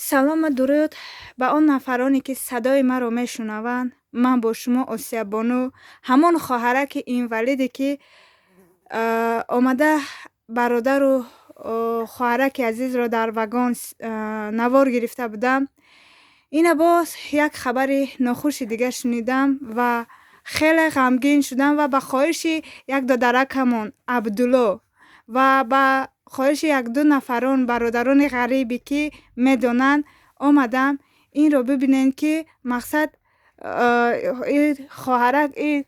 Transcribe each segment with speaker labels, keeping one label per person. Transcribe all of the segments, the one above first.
Speaker 1: салом ва дуруд ба он нафароне ки садои маро мешунаванд. Ман бо шумо Осиябону, ҳамон хоҳараки инвалиде ки омада бародару хоҳараки азизро дар вагон навор гирифта будам. Ина боз як хабари нохуши дига шунидам ва хеле ғамгин шудам ва ба хоҳиши як додаракамон Абдулло ва ба хоҳиши як-ду нафарон бародарони ғариби ки медонанд омадам инро бибинем ки мақсад ин хоҳарак ин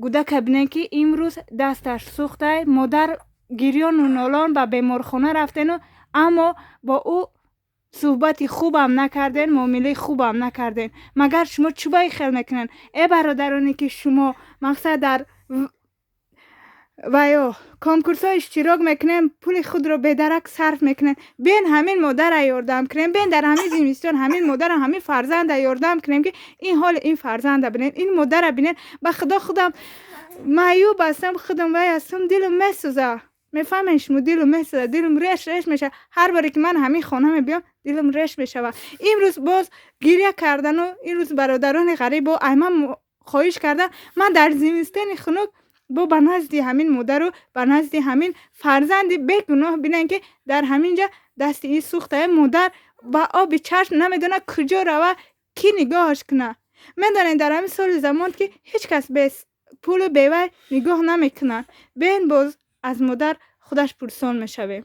Speaker 1: гудака бинем ки имрӯз дасташ сӯхтай модар гирёну нолон ба беморхона рафтену аммо бо ӯ суҳбати хубам накарден, муомилаи хубам накарден. Магар шумо чӣ бои хел мекунед? Бародароне ки шумо мақсад дар ва ё конкурсҳо иштирок мекунем, пули худро бедарак сарф мекунем. Биен ҳамин модара ёрдам кунем, биен дар ҳамин зимистон ҳамин модара ҳамин фарзанда ёрдам кунем ки ин ҳоли ин фарзанда бинед, ин модара бинед. Ба худо худам маъюб ҳастам, худам вай ҳастам, дилам месӯза. Мефаҳмед шумо, дилам месӯза, дилам реш мешава. Ҳар боре ки ман ҳамин хона мебиём, дилам реш мешава. Имрӯз боз гирья кардану имрӯз бародарони ғариб бо ай ман хоҳиш кардан ман дар зимистони хунук бо ба назди ҳамин модару ба назди ҳамин фарзанди бегуноҳ бинем ки дар ҳамин ҷа дасти ин сӯхтае модар ба оби чашм намедона куҷо рава, кӣ нигоҳаш куна. Медонед дар ҳамин соли замон ки ҳеҷ кас без пулу бевай нигоҳ намекунад. Биен боз аз модар худаш пурсон мешавем.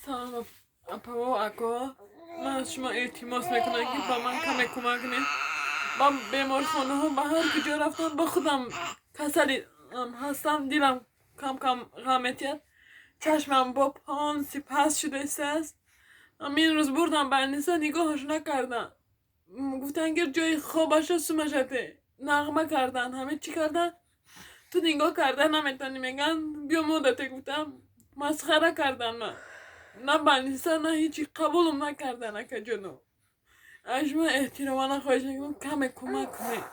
Speaker 2: Салом апаво ако, ман аз шумо илтимос мекунам ки ба ман каме кӯмак кунед. Ба беморхонаҳо ба ҳар куҷо рафтам, ба худам касали ҳастам, дилам кам ғам метиҳад, чашмам бо пон сипас шуда истааст. Амин рӯз бурдам ба Аниса, нигоҳаш накардам, гуфтанд гир ҷои хобаша сумашате, нағма кардан, ҳамин чӣ кардан, ту нигоҳ кардан наметавонӣ, меган биё модате. Гуфтам масхара кардан, ман на ба Аниса на ҳичи қабулам накардан. Акаҷону аз шумо эҳтиромона хоҳиш мекунам каме кӯмак кунед.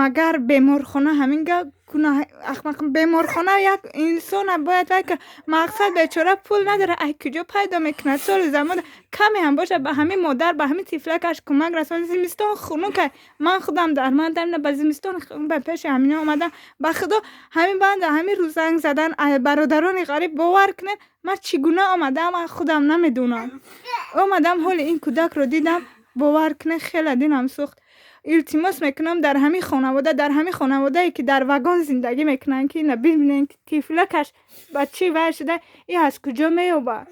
Speaker 1: Магар беморхона ҳамин гап гуноҳ ахмақ. Беморхона як инсона бояд вай ка мақсад бечора пул надора, ай куҷо пайдо мекунад? Соли замон каме ҳам бошад ба ҳамин модар, ба ҳамин тифлакаш кӯмак расонад. Зимистон хунукай, ман худам дармандам, ба зимистон ба пеши ҳамино омадам. Ба худо ҳамин банда ҳамин рӯз занг задан бародарони ғариб, бовар кунед ман чӣ гуна омадам, ман худам намедонам. Омадам ҳоли ин кӯдакро дидам, бовар кунед хеле дилам сӯхт. илтимос мекунам дар ҳамин хонаводае ки дар вагон зиндагӣ мекунанд ки ина бибинед ки тифлакаш ба чӣ вай шуда, ин аз куҷо меёбад?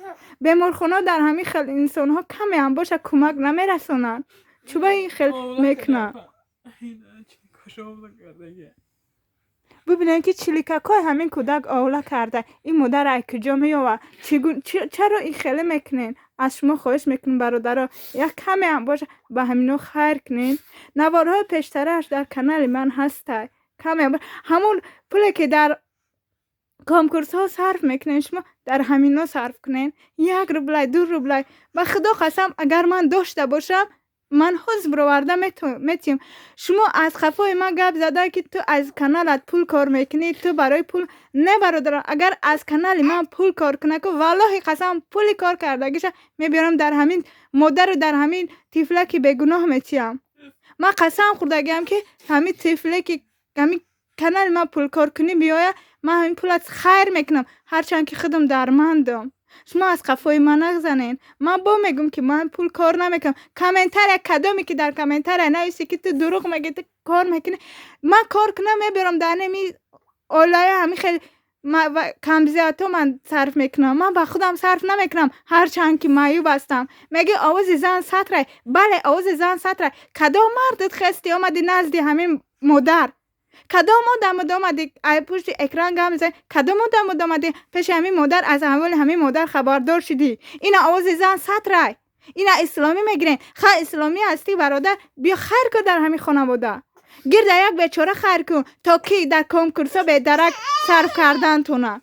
Speaker 1: Беморхона дар ҳамин хел инсонҳо каме ҳам боша кӯмак намерасонанд. Чӣ ба ин хел мекунанд? бибинед ки чиликакҳои ҳамин кӯдак овла карда, ин модар ай куҷо меёбад? Чаро ин хеле мекунед? аз шумо хоҳиш мекунам бародаро, як каме ҳам боша ба ҳамино хайр кунед. наворҳои пештарааш дар канали ман ҳастай. Каме ҳамон пуле ки дар конкурсҳо сарф мекунед, шумо дар ҳамино сарф кунед. 1 рублай 2 рублай. Ба худо қасам, агар ман дошта бошам, ман ҳузм роварда метиҳам. шумо аз хафои ман гап зада ки ту аз каналат пул кор мекунӣ, ту барои пул. Не бародар, агар аз канали ман пул кор кунаку валлоҳи қасам пули кор кардагиша мебиёрам дар ҳамин модару дар ҳамин тифлаки бегуноҳ метиҳам. ман қасам хӯрдагиам ки ҳамин тифлаки ҳамин канали ман пул кор кунӣ биёя, ман ҳамин пулат хайр мекунам, ҳарчанд ки худам дармандам. шумо аз қафои ман нағзанед. ман бо мегӯм ки ман пул кор намекунам. комментария кадоме ки дар комментария нависи ки ту дурӯғ мегӣ, ту кор мекунӣ. ман кор кунам мебиёрам дар нами олая ҳамин хел камзиятҳо ман сарф мекунам. ман ба худам сарф намекунам, ҳарчанд ки маъюб ҳастам. мегӣ овози зан сатрай. бале овози зан сатрай. кадом мардут хести омади назди ҳамин модар? кадом одамот омади пушти экран гап мезани? кадом одамот омади пеши ҳамин модар, аз аҳволи ҳамин модар хабардор шудӣ? ина овози зан сатрай. ина исломӣ мегирен? ха исломӣ ҳастӣ бародар? биё хайр кун дар ҳамин хонавода. гирда як бечора хайр кун, то ки дар конкурсҳо бедарак сарф кардан тона.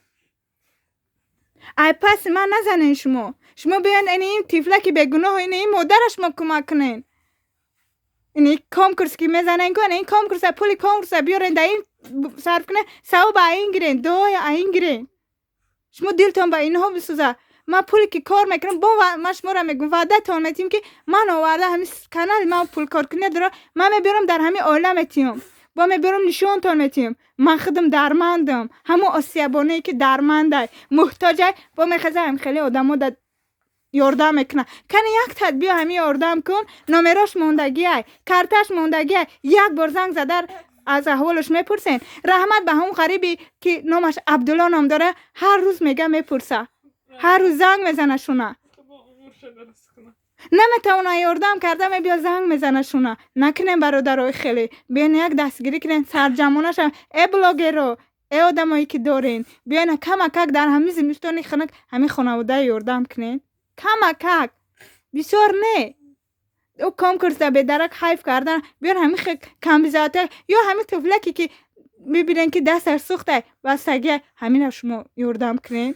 Speaker 1: ай паси ман назанен шумо. шумо биён ин тифлаки бегуноҳ, ин модараш шумо кӯмак кунед. ин конкурс ки мезанен ку, ин конкурса пули конкурса биёрен да ин сарф кунед, савоба ин гирен, дуои ин гирен. шумо дилтон ба инҳо бисӯза. ما پولی که کار میکنم با ما شما را میگم وعده تان میتیم که من آورده همین کانال ما پول کار کنه داره من میبرم در همین عالم میتیم با میبرم نشون تان میتیم من خودم درمندم همون آسیابانه که درمنده محتاجه با میخزه هم خیلی آدمو در یاردم میکنه کنه یک تدبیر همین یاردم کن نمراش موندگی ای کارتش موندگی ای یک بار زنگ زده از احوالش میپرسین رحمت به همون غریبی که نامش عبدالله نام داره هر روز میگه میپرسه هر روز زنگ میزنه شونه نمیتونه یاردم کرده می بیا زنگ میزنه شونه نکنیم برادرای خیلی بیاین یک دستگیری کنین سرجمانش هم ای بلاگرو ای آدمایی که دارین بیاین کمک در همین زمستانی خنک همین خانواده یاردم کنین کمک بسیار نه او کام کرده به درک حیف کردن بیار همین کم بزاته یا همین طفلکی که میبینین که دستش سوخته و سگه همین شما یاردم کنین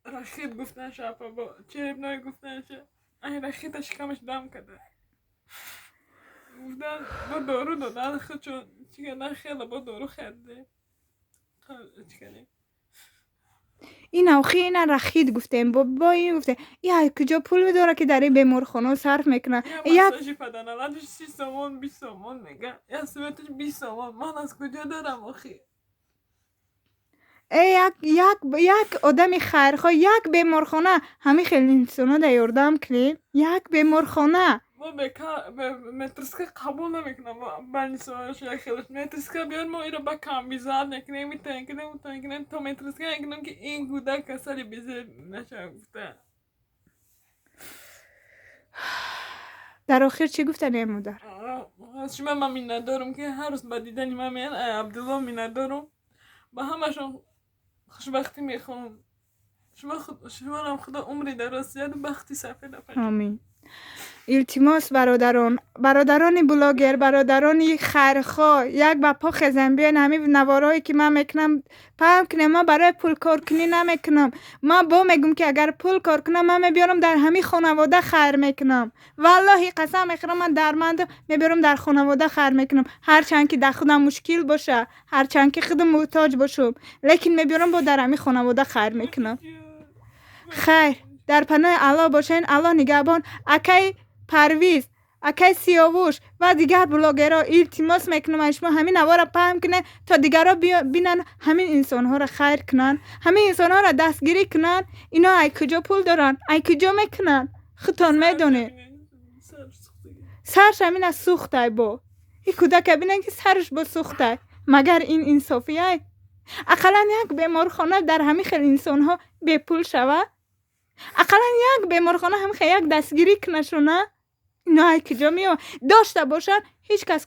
Speaker 2: رخیت گفتن شاپا با چه ابنای گفتن شه این رخیتش کمش دم کرده گفتن با دارو دادن خود چون چیگه نه خیلی با دارو خرده چیگه
Speaker 1: این اوخی این رخید گفتیم با این گفته یا کجا پول داره که در این بیمارخانه صرف میکنه
Speaker 2: یا مساجی پدن الانش 30 سامان 20 سامان میگه یا سویتش 20 سامان من از کجا دارم آخی
Speaker 1: یک آدم خیرخواه یک بیمارخانه همین خیلی انسانه در یاردم کنیم یک بیمارخانه
Speaker 2: ما به مترسکه قبول نمیکنم بانی سوالش یک خیلیش مترسکه بیار ما این رو با کم بیزار نکنیم میتونیم تا مترسکه نکنیم که این گوده کسری بیزار نشه گفته
Speaker 1: در آخر چی گفتن ای مادر؟
Speaker 2: از شما من می ندارم که هر روز با دیدنی من میان عبدالله می ندارم با همشون خوشبختی میخوام شما هم خدا عمری دراز زیاد و بختی صفحه نفرد
Speaker 1: آمین التماس برادران بلاگر برادران خیرخواه یک با پا خزن بیان همین نوارایی که من میکنم پام کنم ما برای پول کار کنی نمیکنم ما با میگم که اگر پول کار کنم من میبیارم در همین خانواده خیر میکنم والله قسم میخورم من درمندم میبیارم در خانواده خیر میکنم هرچند که در خودم مشکل باشه هرچند که خودم محتاج باشم لیکن میبیارم با در همین خانواده خیر میکنم خیر در پناه الله باشین الله نگهبان اکی پرویز اکی سیاوش و دیگر بلاگرها التماس میکنم شما همین نوارا پهم کنه تا دیگرها بینن همین انسان ها را خیر کنن همین انسان ها را دستگیری کنن اینا ای کجا پول دارن ای کجا میکنن خودتان میدونه سرش همین از سوخته با این کودک بینن که سرش با سوخته مگر این انصافیه اقلا یک بیمارخانه در همین خیلی انسان ها بی پول شوه اقلا یک بیمارخانه هم خیلی یک دستگیری کنه شونه نه کجا میو داشته باشن هیچ کس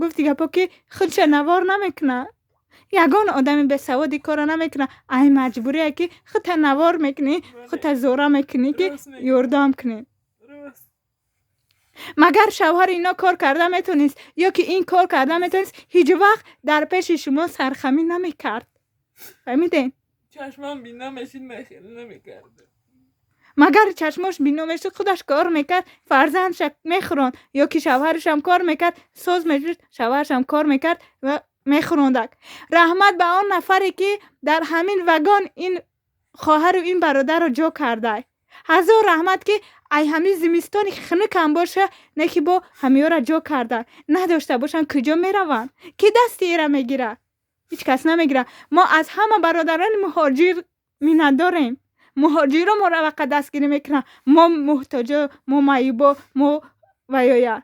Speaker 1: گفت دیگه پا که خودش نوار نمیکنه یگان آدمی به سوادی کار نمیکنه ای مجبوریه که خودت نوار میکنی خودت زوره میکنی که یاردم کنی مگر شوهر اینا کار کرده میتونست یا که این کار کرده میتونست هیچ وقت در پیش شما سرخمی نمیکرد فهمیدین؟
Speaker 2: چشمم بینا مشین نمیکرد
Speaker 1: مگر چشماش بینامش خودش کار میکرد فرزندش میخورند یا که شوهرش هم کار میکرد ساز میشد شوهرش هم کار میکرد و میخوراندک رحمت به آن نفری که در همین وگان این خواهر و این برادر رو جا کرده هزار رحمت که ای همین زمستانی خنک هم باشه نه که با همین را جا کرده نداشته باشن کجا میروند که دستی ایره میگیره هیچ کس نمیگیره ما از همه برادران مهاجر می نداریم مهاجر ما را وقت دستگیری میکنن ما محتاجه ما معیبا ما ویایه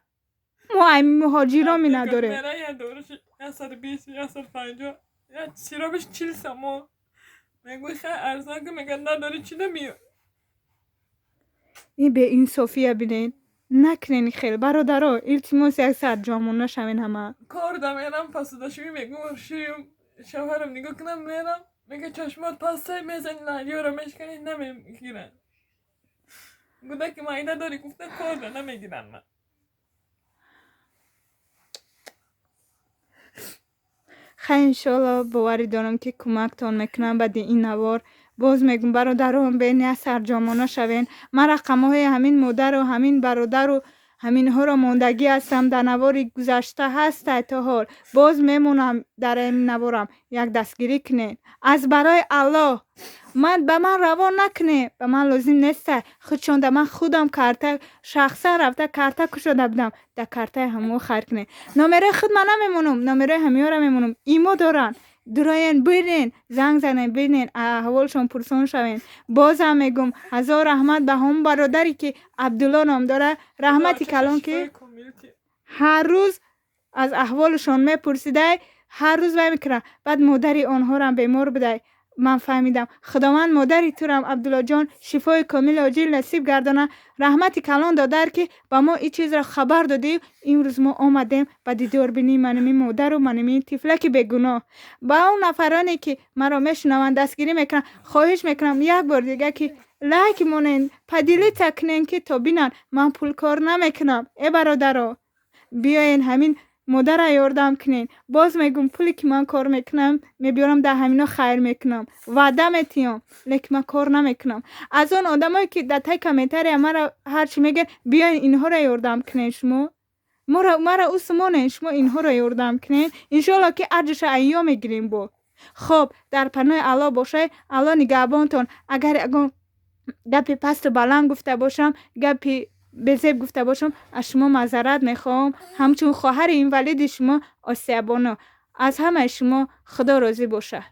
Speaker 1: ما این مهاجر را می نداریم
Speaker 2: یه دورش 120 یا 150 یا سیرابش 40 سما میگوی خیلی ارزان که میگن نداری چی نمیاد
Speaker 1: این به این صوفیه بینین نکنین خیلی برادرها التماس یک سرجامون نشوین همه
Speaker 2: کار دمیرم پس داشمی میگم شوهرم نگاه کنم میرم میگه چشمات پاسه میزنی لحجه رو میشکنی نمیگیرن گوده که مایده داری گفته کار ده نمیگیرن من
Speaker 1: خیلی انشالله باوری دارم که کمکتان میکنم بعد این نوار باز میگم برادران بین از سرجامانه شوین من رقمهای همین مادر و همین برادر و همین ها را ماندگی هستم در نواری گذشته هست تا حال باز میمونم در این نوارم یک دستگیری کنین از برای الله من به من روان نکنه، به من لازم نیسته. خودشان ده من خودم کارته شخصا رفته کارته کشاده بودم در کارته همو خیر کنه. نامره خود من نمیمونم، نامره همیارا میمونم. ایمو دارن دراین برین زنگ زنین برین احوالشان پرسان شوین. بازم میگم هزار رحمت به هم برادری که عبدالله نام داره، رحمتی کلان که هر روز از احوالشان میپرسیده، هر روز وای میکنه. بعد مادری آنها را بیمار بده. من فهمیدم خداوند مادری تو را عبدالله جان شفای کامل عاجل نصیب گردانه. رحمتی کلان داده که با ما این چیز را خبر داده. این روز ما آمدیم به دیدار بینی منمی مادر و منمی طفلک بگناه. با اون نفرانی که مرا میشنوند دستگیری میکنن، خواهش میکنم یک بار دیگه که لایک مونین پدیلی تکنین که تا بینن من پول کار نمیکنم. ای برادرها بیاین همین مادر را یاردم کنین. باز میگم پولی که من کار میکنم میبیارم در همینا خیر میکنم، وعده میتیم، لیکن من کار نمیکنم. از اون آدمایی که در تای کامنتری مرا هرچی میگن بیاین اینها را یاردم کنین، شما مرا اوسمانه شما اینها را یاردم کنین، انشالله که اجرش ایام میگیریم. با خب در پناه الله باشه. الله نگهبانتون. اگر گپی پست و بلند گفته باشم، گپی بزیب گفته باشم، از شما معذرت میخوام. همچون خواهر اینوالید شما آسیابانو. از همه شما خدا راضی باشه.